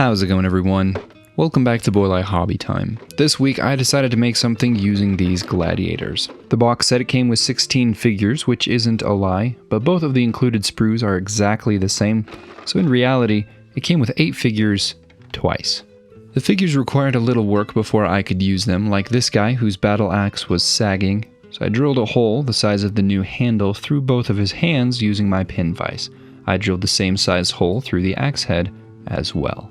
How's it going, everyone? Welcome back to Boylai Hobby Time. This week I decided to make something using these gladiators. The box said it came with 16 figures, which isn't a lie, but both of the included sprues are exactly the same, so in reality, it came with 8 figures twice. The figures required a little work before I could use them, like this guy whose battle axe was sagging, so I drilled a hole the size of the new handle through both of his hands using my pin vise. I drilled the same size hole through the axe head as well.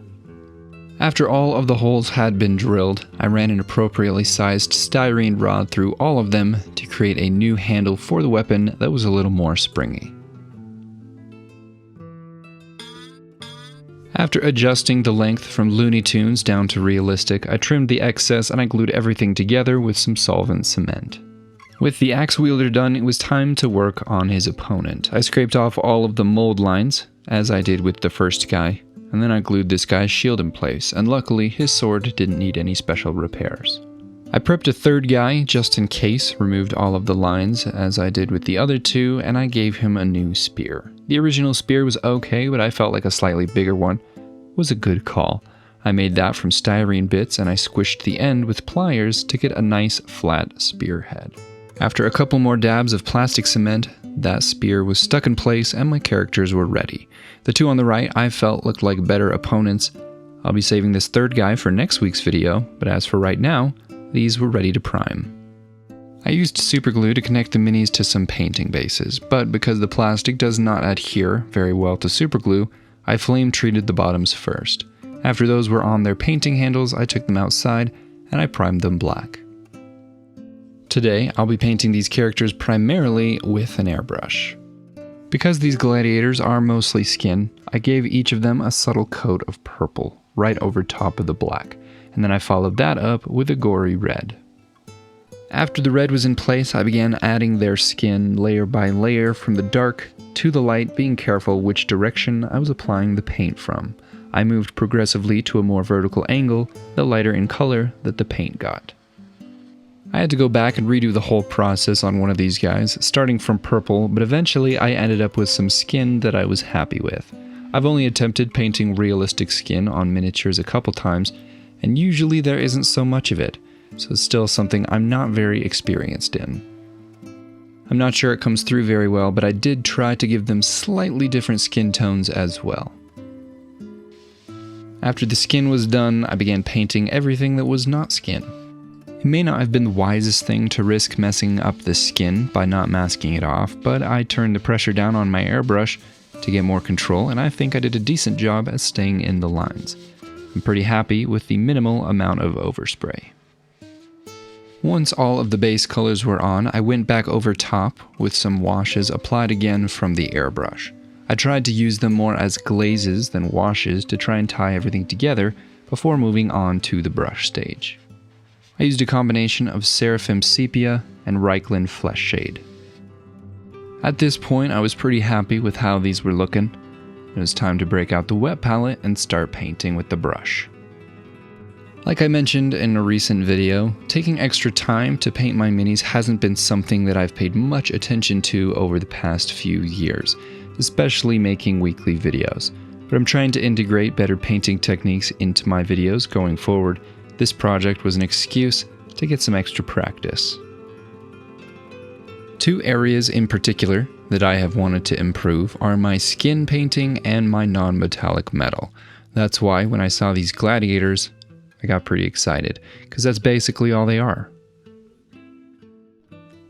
After all of the holes had been drilled, I ran an appropriately sized styrene rod through all of them to create a new handle for the weapon that was a little more springy. After adjusting the length from Looney Tunes down to realistic, I trimmed the excess and I glued everything together with some solvent cement. With the axe wielder done, it was time to work on his opponent. I scraped off all of the mold lines, as I did with the first guy, and then I glued this guy's shield in place, and luckily his sword didn't need any special repairs. I prepped a third guy just in case, removed all of the lines as I did with the other two, and I gave him a new spear. The original spear was okay, but I felt like a slightly bigger one was a good call. I made that from styrene bits and I squished the end with pliers to get a nice flat spearhead. After a couple more dabs of plastic cement, that spear was stuck in place and my characters were ready. The two on the right I felt looked like better opponents. I'll be saving this third guy for next week's video, but as for right now, these were ready to prime. I used super glue to connect the minis to some painting bases, but because the plastic does not adhere very well to super glue, I flame treated the bottoms first. After those were on their painting handles, I took them outside and I primed them black. Today, I'll be painting these characters primarily with an airbrush. Because these gladiators are mostly skin, I gave each of them a subtle coat of purple right over top of the black, and then I followed that up with a gory red. After the red was in place, I began adding their skin layer by layer from the dark to the light, being careful which direction I was applying the paint from. I moved progressively to a more vertical angle, the lighter in color that the paint got. I had to go back and redo the whole process on one of these guys, starting from purple, but eventually I ended up with some skin that I was happy with. I've only attempted painting realistic skin on miniatures a couple times, and usually there isn't so much of it, so it's still something I'm not very experienced in. I'm not sure it comes through very well, but I did try to give them slightly different skin tones as well. After the skin was done, I began painting everything that was not skin. It may not have been the wisest thing to risk messing up the skin by not masking it off, but I turned the pressure down on my airbrush to get more control, and I think I did a decent job at staying in the lines. I'm pretty happy with the minimal amount of overspray. Once all of the base colors were on, I went back over top with some washes applied again from the airbrush. I tried to use them more as glazes than washes to try and tie everything together before moving on to the brush stage. I used a combination of Seraphim Sepia and Reikland Flesh Shade. At this point, I was pretty happy with how these were looking. It was time to break out the wet palette and start painting with the brush. Like I mentioned in a recent video, taking extra time to paint my minis hasn't been something that I've paid much attention to over the past few years, especially making weekly videos. But I'm trying to integrate better painting techniques into my videos going forward. This project was an excuse to get some extra practice. Two areas in particular that I have wanted to improve are my skin painting and my non-metallic metal. That's why when I saw these gladiators, I got pretty excited, because that's basically all they are.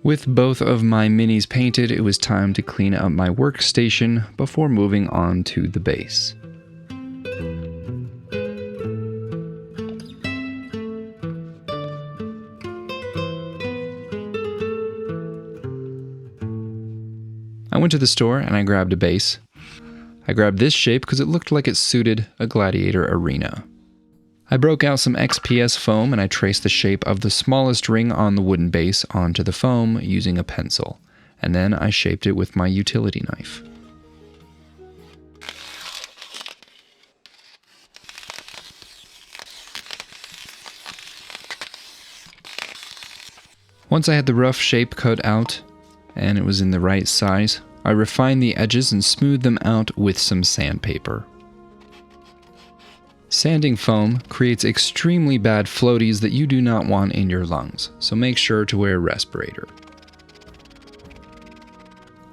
With both of my minis painted, it was time to clean up my workstation before moving on to the base. I went to the store and I grabbed a base. I grabbed this shape because it looked like it suited a gladiator arena. I broke out some XPS foam and I traced the shape of the smallest ring on the wooden base onto the foam using a pencil, and then I shaped it with my utility knife. Once I had the rough shape cut out, and it was in the right size, I refined the edges and smoothed them out with some sandpaper. Sanding foam creates extremely bad floaties that you do not want in your lungs, so make sure to wear a respirator.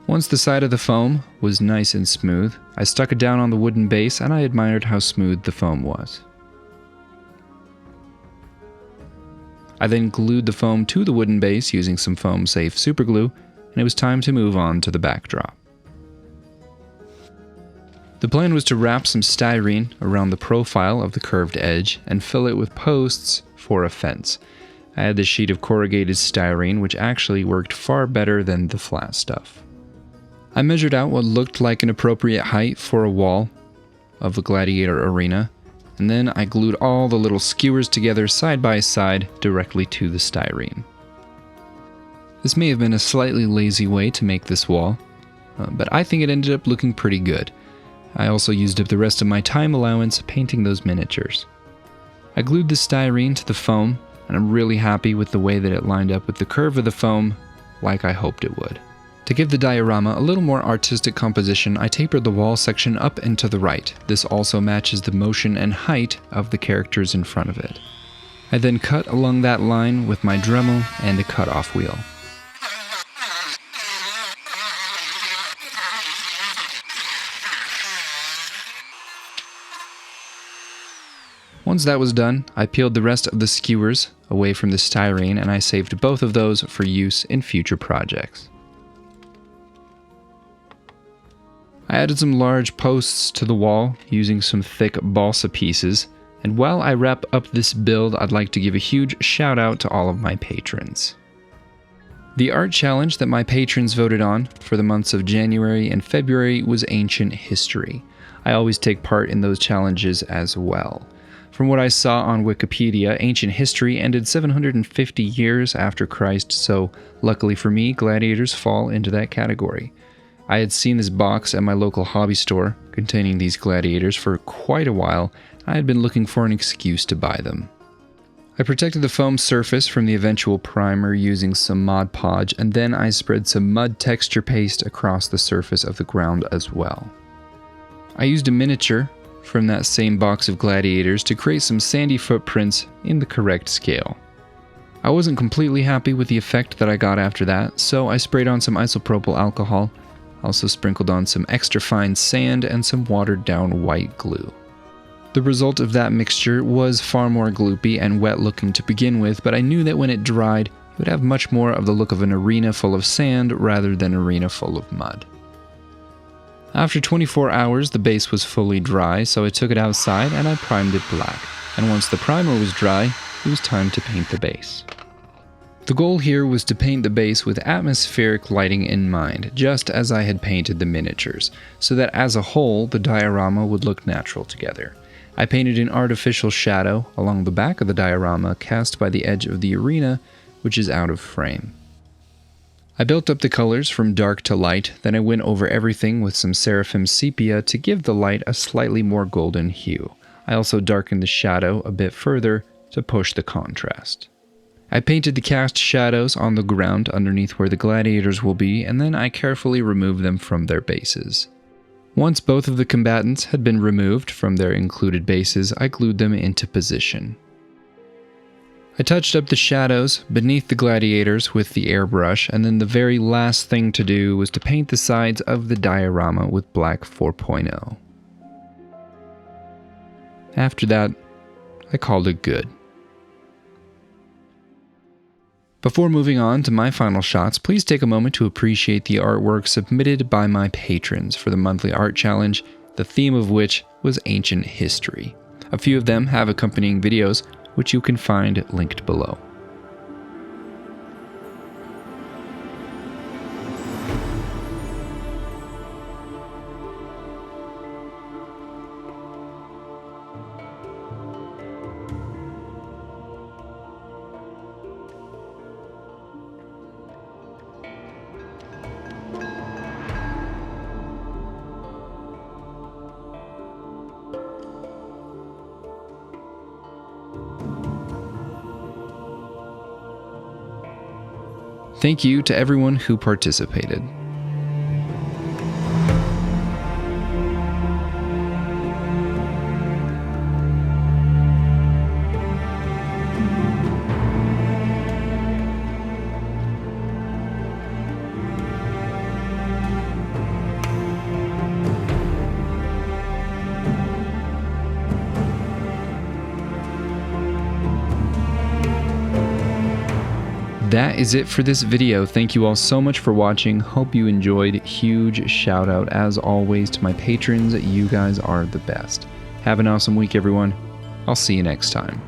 Once the side of the foam was nice and smooth, I stuck it down on the wooden base and I admired how smooth the foam was. I then glued the foam to the wooden base using some foam-safe superglue, and it was time to move on to the backdrop. The plan was to wrap some styrene around the profile of the curved edge and fill it with posts for a fence. I had this sheet of corrugated styrene, which actually worked far better than the flat stuff. I measured out what looked like an appropriate height for a wall of the gladiator arena, and then I glued all the little skewers together side by side directly to the styrene. This may have been a slightly lazy way to make this wall, but I think it ended up looking pretty good. I also used up the rest of my time allowance painting those miniatures. I glued the styrene to the foam, and I'm really happy with the way that it lined up with the curve of the foam, like I hoped it would. To give the diorama a little more artistic composition, I tapered the wall section up and to the right. This also matches the motion and height of the characters in front of it. I then cut along that line with my Dremel and a cut-off wheel. Once that was done, I peeled the rest of the skewers away from the styrene and I saved both of those for use in future projects. I added some large posts to the wall using some thick balsa pieces, and while I wrap up this build, I'd like to give a huge shout out to all of my patrons. The art challenge that my patrons voted on for the months of January and February was Ancient History. I always take part in those challenges as well. From what I saw on Wikipedia, Ancient History ended 750 years after Christ, so luckily for me, gladiators fall into that category. I had seen this box at my local hobby store containing these gladiators for quite a while. I had been looking for an excuse to buy them. I protected the foam surface from the eventual primer using some Mod Podge, and then I spread some mud texture paste across the surface of the ground as well. I used a miniature from that same box of gladiators to create some sandy footprints in the correct scale. I wasn't completely happy with the effect that I got after that, so I sprayed on some isopropyl alcohol, also sprinkled on some extra fine sand and some watered down white glue. The result of that mixture was far more gloopy and wet looking to begin with, but I knew that when it dried, it would have much more of the look of an arena full of sand rather than an arena full of mud. After 24 hours, the base was fully dry, so I took it outside and I primed it black. And once the primer was dry, it was time to paint the base. The goal here was to paint the base with atmospheric lighting in mind, just as I had painted the miniatures, so that as a whole, the diorama would look natural together. I painted an artificial shadow along the back of the diorama cast by the edge of the arena, which is out of frame. I built up the colors from dark to light, then I went over everything with some Seraphim Sepia to give the light a slightly more golden hue. I also darkened the shadow a bit further to push the contrast. I painted the cast shadows on the ground underneath where the gladiators will be, and then I carefully removed them from their bases. Once both of the combatants had been removed from their included bases, I glued them into position. I touched up the shadows beneath the gladiators with the airbrush, and then the very last thing to do was to paint the sides of the diorama with black 4.0. After that, I called it good. Before moving on to my final shots, please take a moment to appreciate the artwork submitted by my patrons for the monthly art challenge, the theme of which was Ancient History. A few of them have accompanying videos, which you can find linked below. Thank you to everyone who participated. That is it for this video. Thank you all so much for watching. Hope you enjoyed. Huge shout out as always to my patrons. You guys are the best. Have an awesome week, everyone. I'll see you next time.